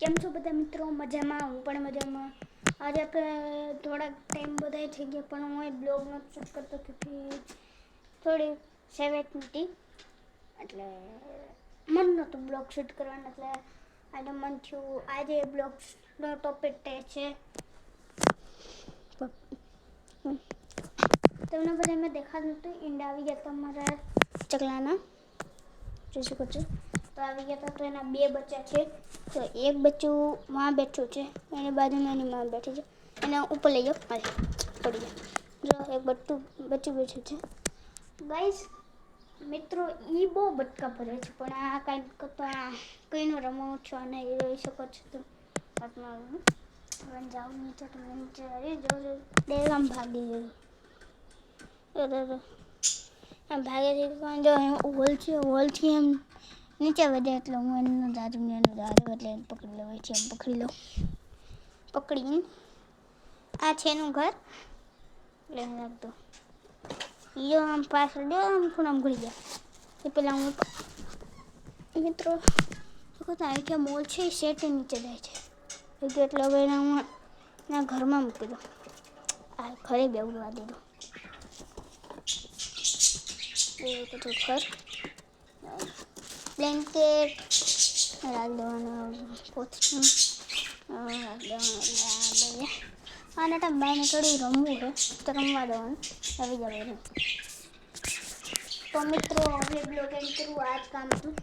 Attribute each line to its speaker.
Speaker 1: કેમ છો બધા મિત્રો? મજામાં? હું પણ મજામાં. આજે આપણે થોડાક ટાઈમ બધા થઈ ગયા પણ હું બ્લોગ નથી શૂટ કરતો ક્યોંકિ થોડી સેવેટ નથી એટલે મન નહોતું બ્લોગ શૂટ કરવાનું એટલે આજે મન થયું. આજે બ્લોગનો ટોપિક છે તમને બધા મેં દેખાતું હતું ઈંડા આવી ગયા હતા મારા ચકલાના જોઈ શકો છો. તો આવી ગયા હતા તો એના બે બચ્ચા છે. તો એક બચ્ચું વहाँ બેઠું છે એની બાજુમાં એની માં બેઠી છે. એને ઉપર લઈ જાઓ હાલ પડી જાય. જો એક બચ્ચું બેઠું છે. ગાઈસ મિત્રો એ બહુ બટકા ભરે છે પણ આ કંઈનો રમો છો અને એ જોઈ શકો છો તો હાથમાં જાઉં નીચે તો નીચે જો આમ ભાગી ગયું આમ ભાગે છે પણ જો હોલથી એમ નીચે વધે એટલે હું એનું દાદું એટલે એને પકડી લઉં છે. એમ પકડીને આ છે એનું ઘર એટલે રાખતો યો આમ પાછળ જો આમ ખૂણામાં ઘૂરી ગયા એ પેલા હું મિત્રો આવી કે મોલ છે એ શેટ નીચે જાય છે એટલે હવે હું એના ઘરમાં મૂકી દઉં. આ ઘરે બેવવા દીધું એ બધું ઘર બ્લેન્કેટ રાખ દેવાનું પોથું રાખ દેવાનું આને તો બાઈને થોડું રમવું છે તો રમવા દેવાનું આવી જવાનું. તો મિત્રો હવે બ્લોગ એન્ડ કરું. આ જ કામ હતું.